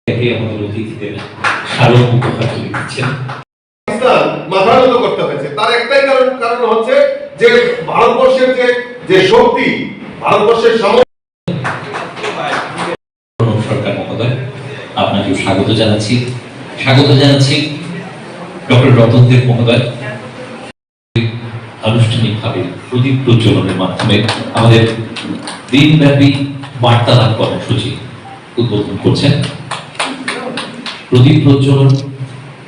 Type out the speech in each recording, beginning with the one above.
আমাদের অতিথিদের স্মারক উপহার তুলে দিচ্ছেন। মাথা নত করতে হয়েছে, তার একটাই কারণ হচ্ছে যে ভারতবর্ষের যে শক্তি, ভারতবর্ষের সরকার মহোদয়, আপনাকে স্বাগত জানাচ্ছি ডক্টর রতন দেব মহোদয়। আনুষ্ঠানিকভাবে প্রদীপ প্রজ্বলনের মাধ্যমে আমাদের দিনব্যাপী বার্তালাপ কর্মসূচি উদ্বোধন করছেন। প্রদীপ প্রজ্বলন,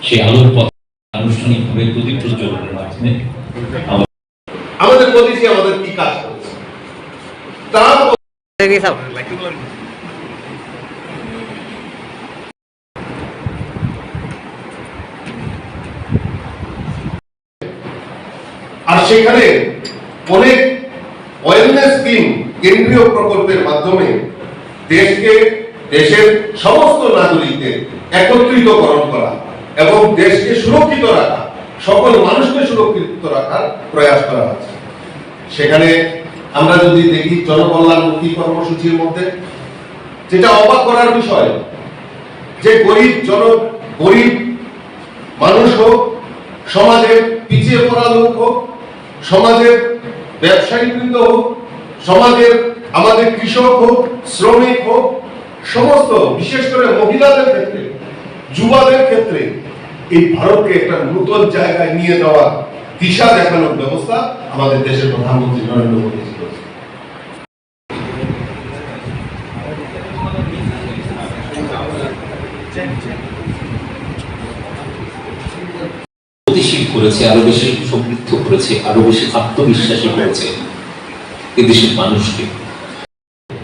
সেই আলোর পথ আনুষ্ঠানিকভাবে প্রদীপ প্রজ্বলনের মাধ্যমে আমাদের মোদীজি আমাদের কি কাজ করেছে তার আর সেখানে অনেক ওয়েলনেস স্কিম কেন্দ্রীয় প্রকল্পের মাধ্যমে দেশের সমস্ত নাগরিকদের একত্রিতকরণ করা এবং দেশকে সুরক্ষিত রাখা, সকল মানুষকে সুরক্ষিত রাখার প্রয়াস করা হচ্ছে। সেখানে আমরা যদি দেখি জনকল্যাণমুখী কর্মসূচির মধ্যে যেটা অবাক করার বিষয়, যে গরিব মানুষ হোক, সমাজের পিছিয়ে পড়া লোক হোক, সমাজের ব্যবসায়ী বৃন্দ হোক, সমাজের আমাদের কৃষক হোক, শ্রমিক হোক, সমস্ত বিশেষ করে মহিলাদের ক্ষেত্রে, যুবাদের ক্ষেত্রে এই ভারতকে একটা নতুন জায়গায় নিয়ে যাওয়ার দিশা দেখানোর ব্যবস্থা আমাদের দেশের প্রধানমন্ত্রী নরেন্দ্র মোদী করেছে। গতিশীল করেছে, আরো বেশি সমৃদ্ধ করেছে, আরো বেশি আত্মবিশ্বাসী করেছে এদেশের মানুষকে।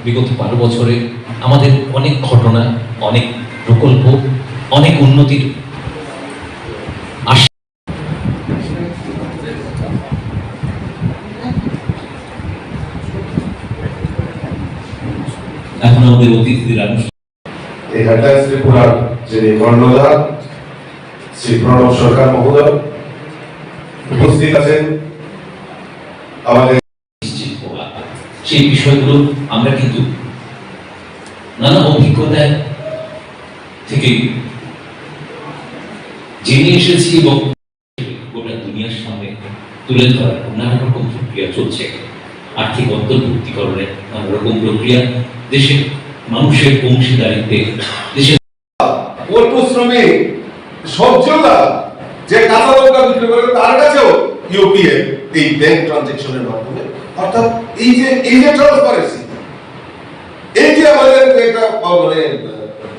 বিগত 12 বছরে আমাদের অনেক ঘটনা, অনেক প্রকল্প, অনেক উন্নতির এখন আমাদের অতিথিদের এই হেডলাইন্স ত্রিপুরার যিনি কর্ণধার শ্রী প্রণব সরকার মহোদয় উপস্থিত আছেন। আমাদের সেই বিষয়গুলো আমরা কিন্তু নানা অভিজ্ঞতা থেকে জেনে এসেছি এবং গোটা দুনিয়ার সামনে তুলে ধরার নানা রকম প্রক্রিয়া চলছে। আর্থিক অন্তর্ভুক্তিকরণের নানা রকম প্রক্রিয়া, দেশের মানুষের অংশীদারিত্বে, দেশের অল্প শ্রমে সবজলা যে কাঁচা লঙ্কা বিক্রি করে তার কাছেও ইউপিআই এই ব্যাংক ট্রানজাকশনের মাধ্যমে, অর্থাৎ এই যে ট্রান্সপারেন্সি, এই যে আমাদের একটা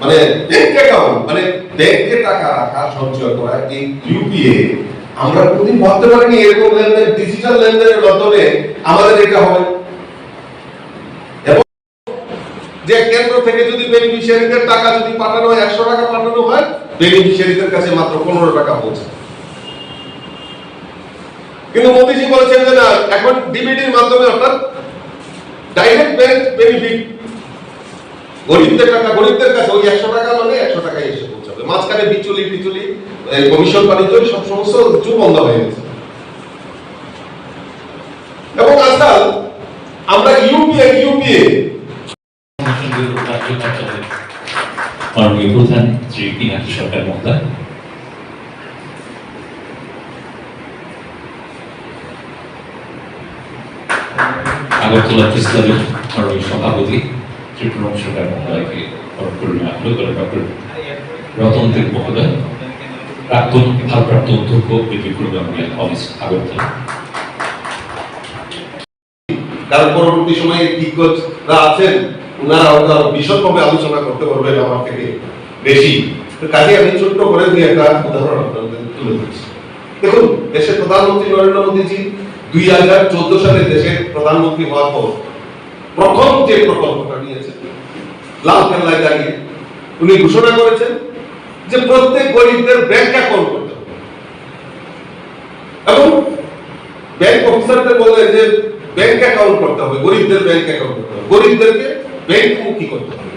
মানে ব্যাংক অ্যাকাউন্ট, মানে ব্যাংকে টাকা রাখা, সঞ্চয় করা, এই ইউপিআই আমরা কোনদিন ভাবতে পারিনি এরকম লেনদেন, ডিজিটাল লেনদেনের মাধ্যমে আমাদের এটা হবে। এবং যে কেন্দ্র থেকে যদি বেনিফিশিয়ারিদের টাকা যদি পাঠানো হয়, 100 টাকা পাঠানো হয়, বেনিফিশিয়ারিদের কাছে মাত্র 15 টাকা পৌঁছে। কিন্তু মোদীজি বলেছেন যে না, এখন ডিবিটির মাধ্যমে, অর্থাৎ ডাইরেক্ট ব্যাংক বেনিফিট, গরিবদের টাকা গরিবদের কাছে ওই 100 টাকা মানে 100 টাকাই এসে পৌঁছাবে। মাঝখানে বিচুলি কমিশন বাণিজ্য সব সমস্ত কিছু বন্ধ হয়ে গেছে। এবং আজকাল আমরা ইউপিআই মাননীয় প্রধান শ্রী পিনাকি সরকার মহোদয়, আগরতলা প্রেস ক্লাবের মাননীয় সভাপতি শ্রী প্রণব সরকার মহোদয়কে ডক্টর রতন দেব মহোদয়, প্রাক্তন ভারপ্রাপ্ত অধ্যক্ষ মেমোরিয়াল কলেজ আগরতলা। কারণ পরবর্তী সময়ে বিজ্ঞরা আছেন, ওনারা হয়তো বিশদভাবে আলোচনা করতে পারবেন আমার থেকে বেশি। কাজে আমি ছোট্ট করে দিয়ে একটা উদাহরণ আপনাদের তুলে ধরছি। দেখুন, দেশের প্রধানমন্ত্রী নরেন্দ্র মোদীজি 2014 সালে দেশের প্রধানমন্ত্রী হওয়ার পর প্রথম যে প্রকল্পটা নিয়েছেন, লালকেল্লায় দাঁড়িয়ে উনি ঘোষণা করেছেন যে প্রত্যেক গরিবদের ব্যাংক অ্যাকাউন্ট করতে হবে। এবং ব্যাংক অফিসারদের বললেন যে ব্যাংক অ্যাকাউন্ট করতে হবে, গরিবদের ব্যাংক অ্যাকাউন্ট করতে হবে, গরিবদেরকে ব্যাংকমুখী করতে হবে।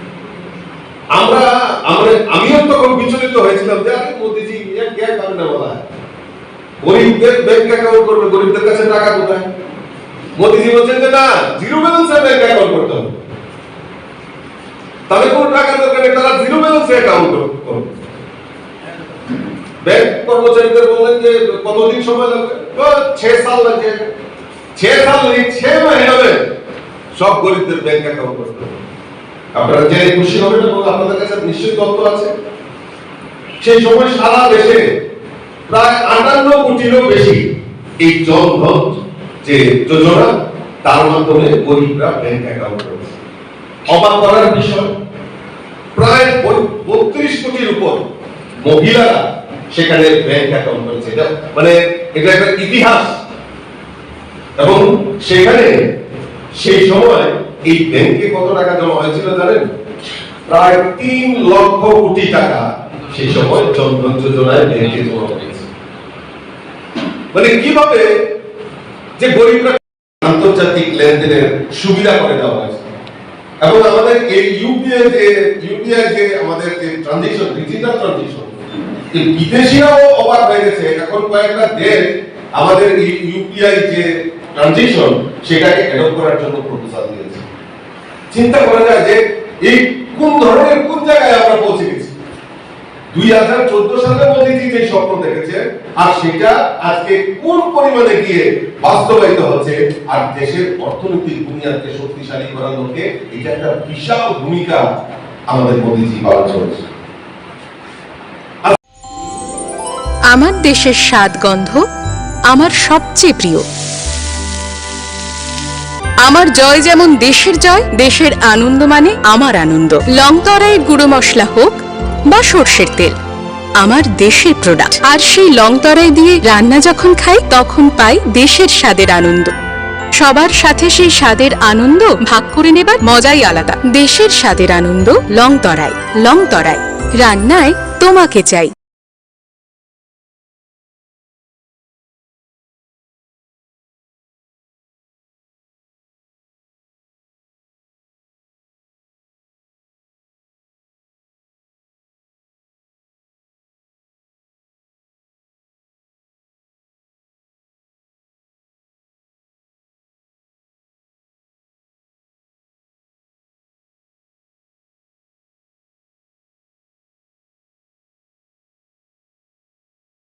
আমিও তখন বিচলিত হয়েছিলাম যে আরে মোদীজি क्या करने वाला है, গরিবদের ব্যাংক অ্যাকাউন্ট করবে, গরিবদের কাছে টাকা কোথায়? মোদীজি বলছেন যে না, জিরো ব্যালেন্সে ব্যাংক অ্যাকাউন্ট করতে হবে। তাহলে কোন টাকা দরকার নেই, তারা জিরো ব্যালেন্স ডিটেলস অ্যাকাউন্ট করবে। ব্যাংক কর্মচারীদের বললেন যে কতদিন সময় লাগবে, 6 সাল লাগবে। 6 সাল নেই, 6 মহিনা में সব গরিবদের ব্যাংক অ্যাকাউন্ট করতে হবে। আপনারা জেনে খুশি হবেন এবং আপনাদের কাছে নিশ্চয়ই তথ্য আছে, সেই সময় সারা দেশে প্রায় 58 কোটিরও বেশি এই জনধন যে যোজনা, তার মাধ্যমে গরিবরা ব্যাংক অ্যাকাউন্ট করেছে। অবাক করার বিষয়, প্রায় 32 কোটির উপর মহিলারা সেখানে ব্যাংক অ্যাকাউন্ট করেছে। মানে এটা একটা ইতিহাস। এবং সেখানে সেই সময় এই ব্যাংকে কত টাকা জমা হয়েছিল জানেন? প্রায় 3 লক্ষ কোটি টাকা সেই সময় জনধন যোজনায় ব্যাংকে জমা হয়েছে। মানে কিভাবে যে গরিবরা আন্তর্জাতিক লেনদেনের সুবিধা করে দেওয়া হয়েছে। এবং আমাদের এই ইউপিআই যে আমাদের যে ট্রানজিশন, ডিজিটাল ট্রানজিশন, বিদেশিরাও অবাক হয়ে গেছে। এখন কয়েকটা দেশ আমাদের এই ইউপিআই যে ট্রানজিশন সেটাকে অ্যাডপ্ট করার জন্য প্রপোজাল দিয়েছে। চিন্তা করা যায় যে এই কোন ধরনের কোন জায়গায় আমরা পৌঁছে গেছি। 2014 সালে মোদিজি যে স্বপ্ন দেখেছে আর সেটা আজকে কোন পরিমাণে গিয়ে বাস্তবায়িত হচ্ছে, আর দেশের অর্থনৈতিক বুনিয়াদকে শক্তিশালী করার লক্ষ্যে এটা একটা বিশাল ভূমিকা আমাদের মোদিজি পালন করেছে। আমার দেশের স্বাদ গন্ধ আমার সবচেয়ে প্রিয়। আমার জয় যেমন দেশের জয়, দেশের আনন্দ মানে আমার আনন্দ। লংতরাইয়ের গুঁড়ো মশলা হোক বা সর্ষের তেল, আমার দেশের প্রোডাক্ট। আর সেই লংতরাই দিয়ে রান্না যখন খাই তখন পাই দেশের স্বাদের আনন্দ। সবার সাথে সেই স্বাদের আনন্দ ভাগ করে নেবার মজাই আলাদা। দেশের স্বাদের আনন্দ লংতরাই। লংতরাই, রান্নায় তোমাকে চাই।